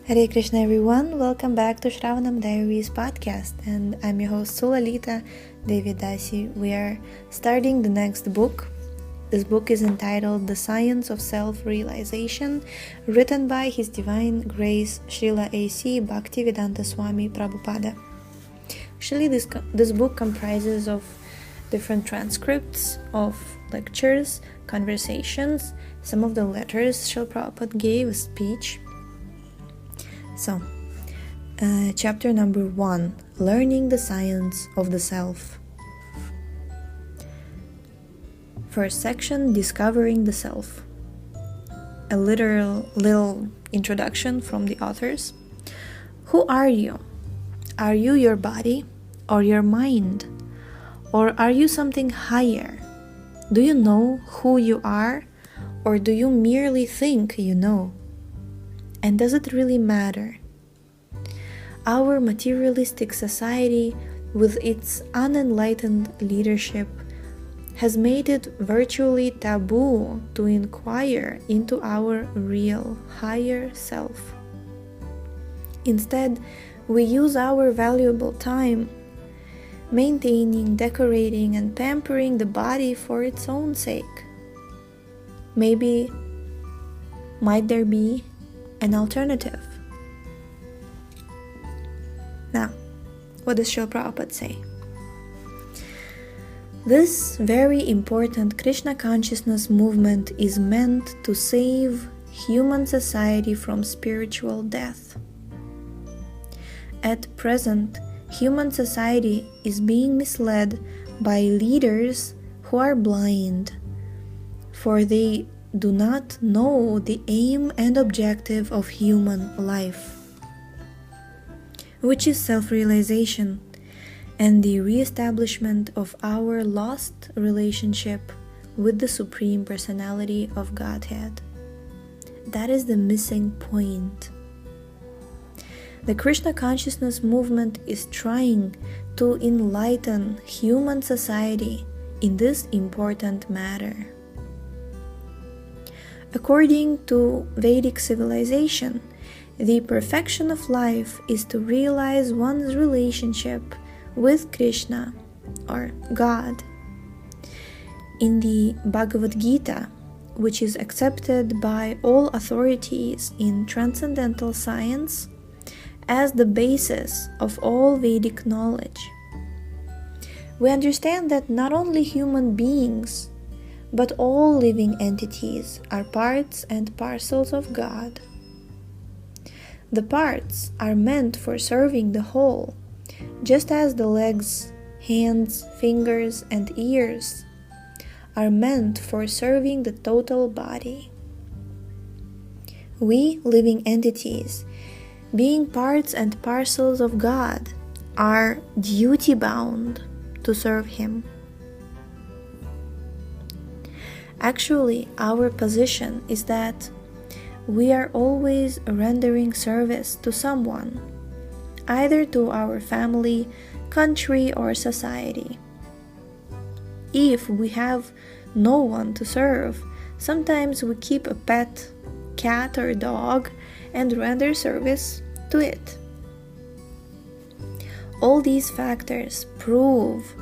Hare Krishna everyone, welcome back to Shravanam Diaries podcast, and I'm your host Sulalita Devidasi. We are starting the next book. This book is entitled The Science of Self-Realization, written by His Divine Grace Srila A.C. Bhakti-Vedanta Swami Prabhupada. Actually, this book comprises of different transcripts of lectures, conversations, some of the letters Srila Prabhupada gave, a speech. So, chapter number 1, Learning the Science of the Self. First section, Discovering the Self. A little introduction from the authors. Who are you? Are you your body or your mind? Or are you something higher? Do you know who you are, or do you merely think you know? And does it really matter? Our materialistic society, with its unenlightened leadership, has made it virtually taboo to inquire into our real, higher self. Instead, we use our valuable time maintaining, decorating, and pampering the body for its own sake. Might there be an alternative? Now, what does Srila Prabhupada say? This very important Krishna consciousness movement is meant to save human society from spiritual death. At present, human society is being misled by leaders who are blind, for they do not know the aim and objective of human life, which is self-realization and the re-establishment of our lost relationship with the Supreme Personality of Godhead. That is the missing point. The Krishna consciousness movement is trying to enlighten human society in this important matter. According to Vedic civilization, the perfection of life is to realize one's relationship with Krishna or God. In the Bhagavad Gita, which is accepted by all authorities in transcendental science as the basis of all Vedic knowledge, we understand that not only human beings, but all living entities are parts and parcels of God. The parts are meant for serving the whole, just as the legs, hands, fingers, and ears are meant for serving the total body. We, living entities, being parts and parcels of God, are duty-bound to serve Him. Actually, our position is that we are always rendering service to someone, either to our family, country, or society. If we have no one to serve, sometimes we keep a pet, cat or dog, and render service to it. All these factors prove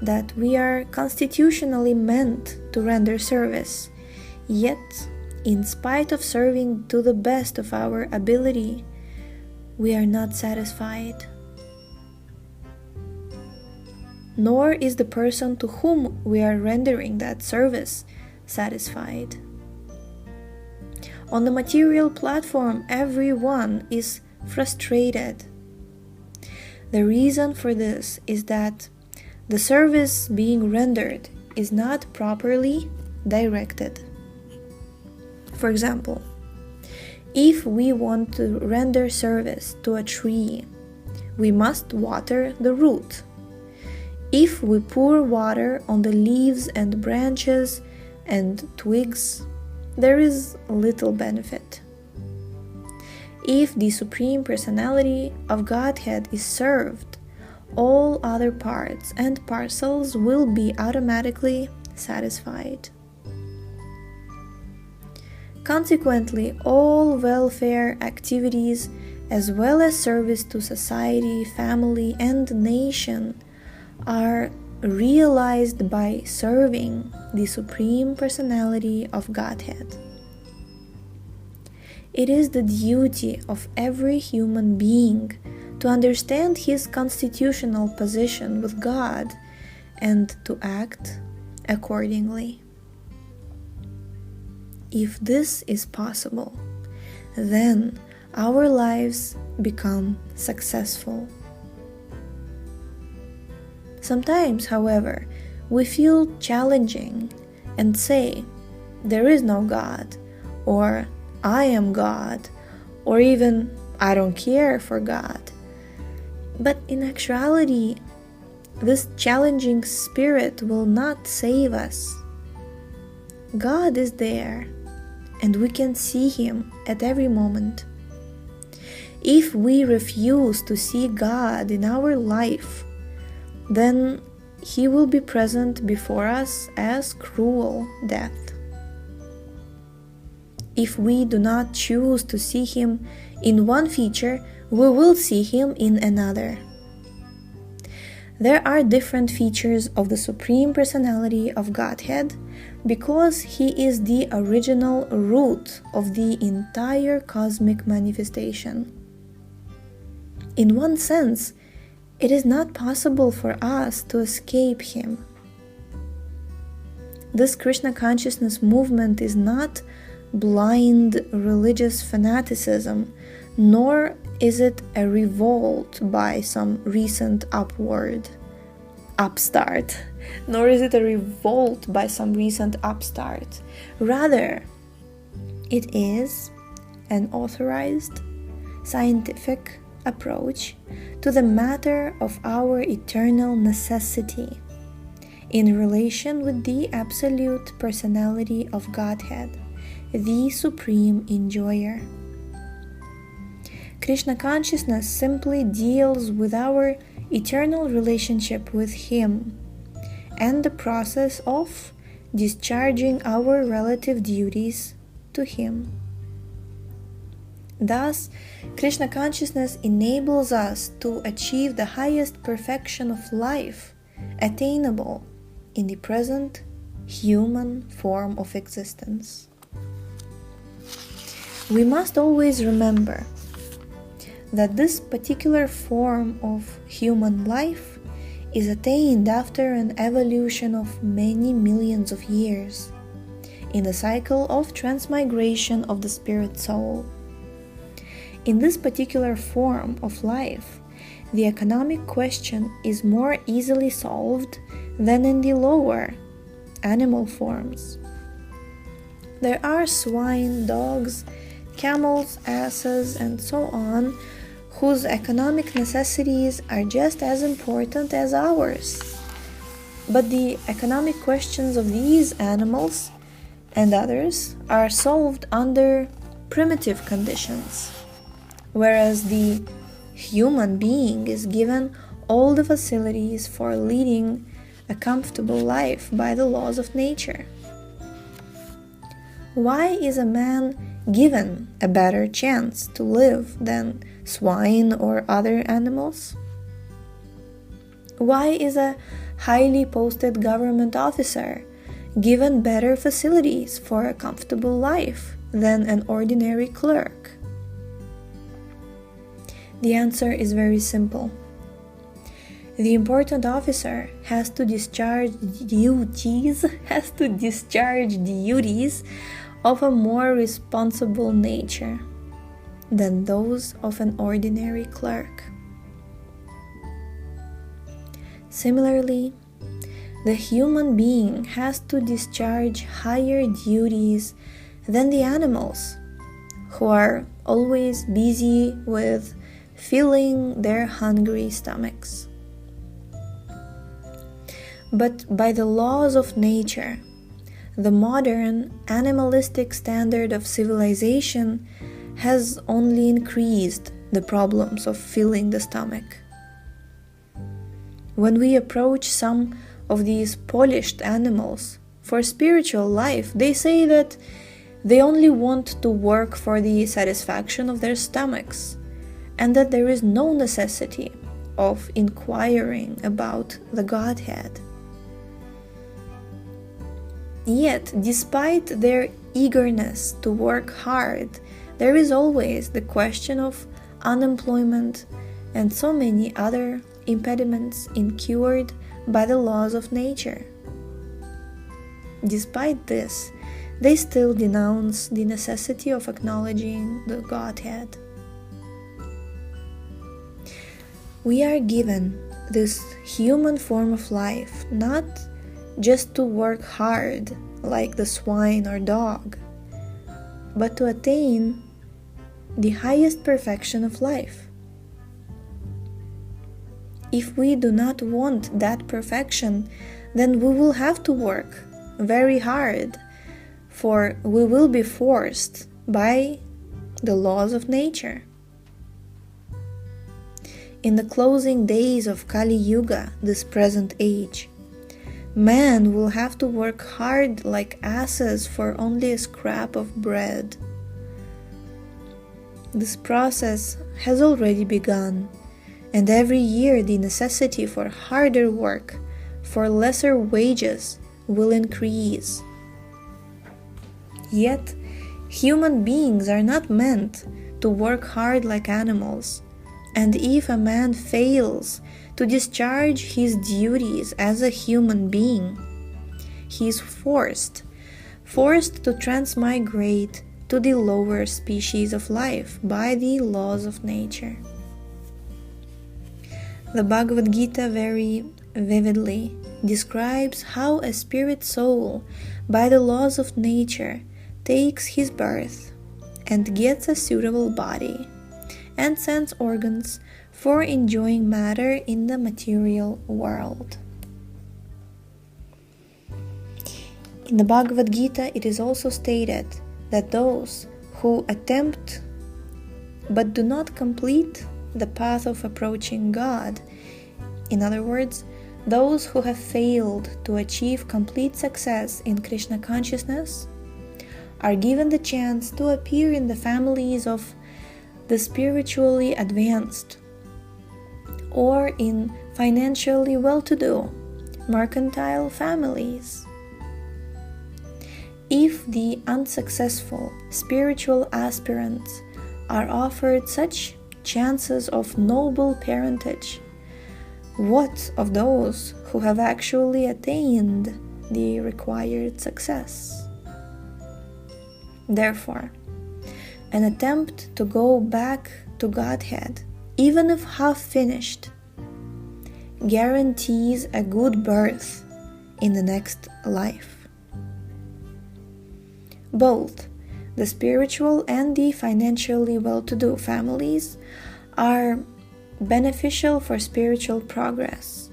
that we are constitutionally meant to render service, yet, in spite of serving to the best of our ability, we are not satisfied. Nor is the person to whom we are rendering that service satisfied. On the material platform, everyone is frustrated. The reason for this is that the service being rendered is not properly directed. For example, if we want to render service to a tree, we must water the root. If we pour water on the leaves and branches and twigs, there is little benefit. If the Supreme Personality of Godhead is served, all other parts and parcels will be automatically satisfied. Consequently, all welfare activities, as well as service to society, family, and nation, are realized by serving the Supreme Personality of Godhead. It is the duty of every human being to understand his constitutional position with God and to act accordingly. If this is possible, then our lives become successful. Sometimes, however, we feel challenging and say, "There is no God," or "I am God," or even "I don't care for God." But in actuality, this challenging spirit will not save us. God is there, and we can see Him at every moment. If we refuse to see God in our life, then He will be present before us as cruel death. If we do not choose to see Him in one feature, we will see Him in another. There are different features of the Supreme Personality of Godhead because He is the original root of the entire cosmic manifestation. In one sense, it is not possible for us to escape Him. This Krishna consciousness movement is not blind religious fanaticism, nor is it a revolt by some recent upstart. Rather, it is an authorized, scientific approach to the matter of our eternal necessity in relation with the absolute personality of Godhead, the Supreme Enjoyer. Krishna consciousness simply deals with our eternal relationship with Him and the process of discharging our relative duties to Him. Thus, Krishna consciousness enables us to achieve the highest perfection of life attainable in the present human form of existence. We must always remember that this particular form of human life is attained after an evolution of many millions of years in the cycle of transmigration of the spirit soul. In this particular form of life, the economic question is more easily solved than in the lower animal forms. There are swine, dogs, camels, asses, and so on, whose economic necessities are just as important as ours. But the economic questions of these animals and others are solved under primitive conditions, whereas the human being is given all the facilities for leading a comfortable life by the laws of nature. Why is a man given a better chance to live than swine or other animals? Why is a highly posted government officer given better facilities for a comfortable life than an ordinary clerk? The answer is very simple. The important officer has to discharge duties of a more responsible nature than those of an ordinary clerk. Similarly, the human being has to discharge higher duties than the animals, who are always busy with filling their hungry stomachs. But by the laws of nature, the modern animalistic standard of civilization has only increased the problems of filling the stomach. When we approach some of these polished animals for spiritual life, they say that They only want to work for the satisfaction of their stomachs, and that there is no necessity of inquiring about the Godhead. Yet, despite their eagerness to work hard, there is always the question of unemployment and so many other impediments incurred by the laws of nature. Despite this, they still denounce the necessity of acknowledging the Godhead. We are given this human form of life not just to work hard like the swine or dog, but to attain the highest perfection of life. If we do not want that perfection, then we will have to work very hard, for we will be forced by the laws of nature. In the closing days of Kali Yuga, this present age, man will have to work hard like asses for only a scrap of bread. This process has already begun, and every year the necessity for harder work, for lesser wages, will increase. Yet, human beings are not meant to work hard like animals, and if a man fails to discharge his duties as a human being, he is forced to transmigrate to the lower species of life by the laws of nature. The Bhagavad Gita very vividly describes how a spirit soul, by the laws of nature, takes his birth and gets a suitable body and sense organs for enjoying matter in the material world. In the Bhagavad Gita, it is also stated that those who attempt but do not complete the path of approaching God, in other words, those who have failed to achieve complete success in Krishna consciousness, are given the chance to appear in the families of the spiritually advanced, or in financially well-to-do, mercantile families. If the unsuccessful spiritual aspirants are offered such chances of noble parentage, what of those who have actually attained the required success? Therefore, an attempt to go back to Godhead, even if half-finished, guarantees a good birth in the next life. Both the spiritual and the financially well-to-do families are beneficial for spiritual progress,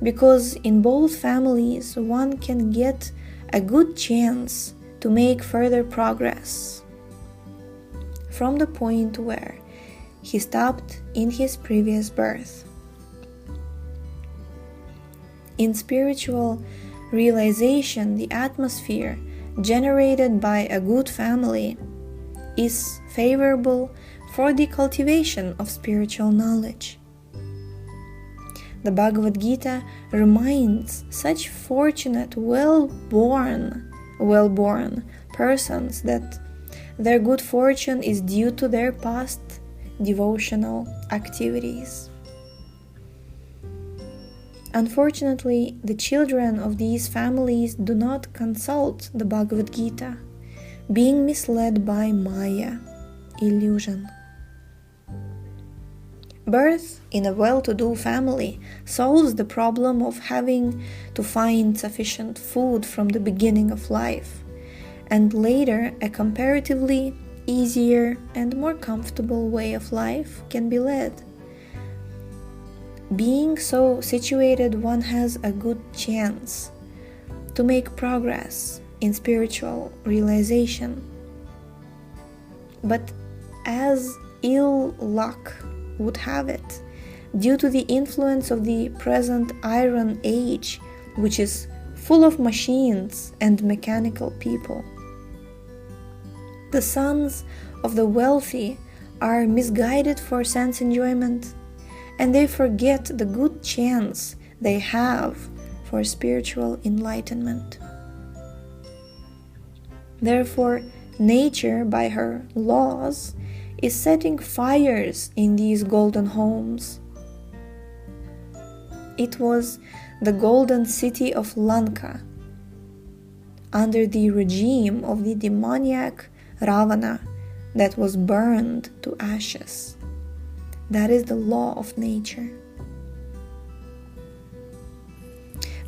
because in both families one can get a good chance to make further progress from the point where he stopped in his previous birth. In spiritual realization, the atmosphere generated by a good family is favorable for the cultivation of spiritual knowledge. The Bhagavad Gita reminds such fortunate, well-born persons that their good fortune is due to their past devotional activities. Unfortunately, the children of these families do not consult the Bhagavad Gita, being misled by Maya, illusion. Birth in a well-to-do family solves the problem of having to find sufficient food from the beginning of life, and later a comparatively easier and more comfortable way of life can be led. Being so situated, one has a good chance to make progress in spiritual realization. But as ill luck would have it, due to the influence of the present Iron Age, which is full of machines and mechanical people, The sons of the wealthy are misguided for sense enjoyment, and they forget the good chance they have for spiritual enlightenment. Therefore, nature, by her laws, is setting fires in these golden homes. It was the golden city of Lanka, under the regime of the demoniac Ravana, that was burned to ashes. That is the law of nature.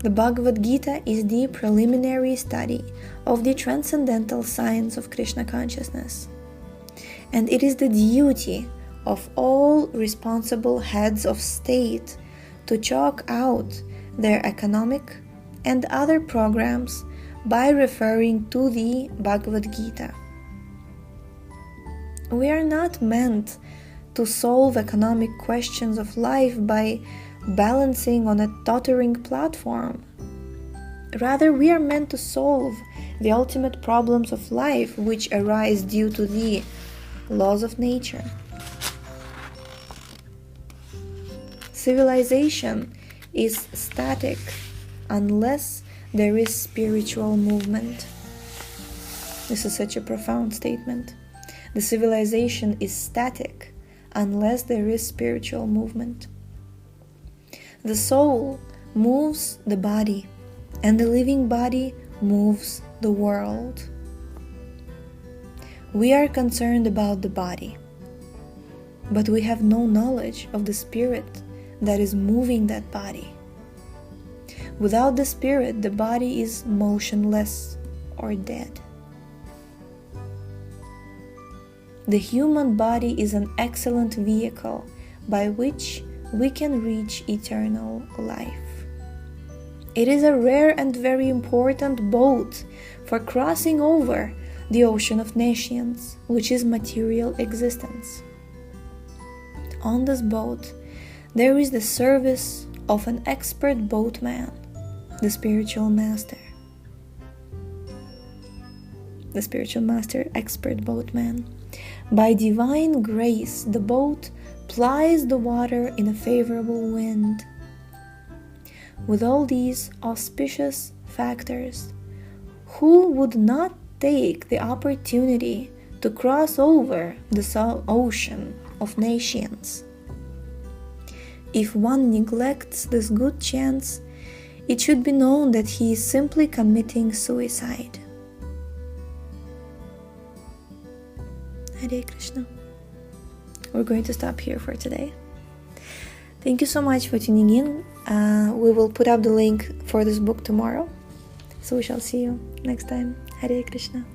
The Bhagavad Gita is the preliminary study of the transcendental science of Krishna consciousness, and it is the duty of all responsible heads of state to chalk out their economic and other programs by referring to the Bhagavad Gita. We are not meant to solve economic questions of life by balancing on a tottering platform. Rather, we are meant to solve the ultimate problems of life which arise due to the laws of nature. Civilization is static unless there is spiritual movement. This is such a profound statement. The civilization is static unless there is spiritual movement. The soul moves the body, and the living body moves the world. We are concerned about the body, but we have no knowledge of the spirit that is moving that body. Without the spirit, the body is motionless or dead. The human body is an excellent vehicle by which we can reach eternal life. It is a rare and very important boat for crossing over the ocean of nations, which is material existence. On this boat, there is the service of an expert boatman, the spiritual master. The spiritual master, expert boatman. By divine grace, the boat plies the water in a favorable wind. With all these auspicious factors, who would not take the opportunity to cross over the ocean of nations? If one neglects this good chance, it should be known that he is simply committing suicide. Hare Krishna. We're going to stop here for today. Thank you so much for tuning in. We will put up the link for this book tomorrow. So we shall see you next time. Hare Krishna.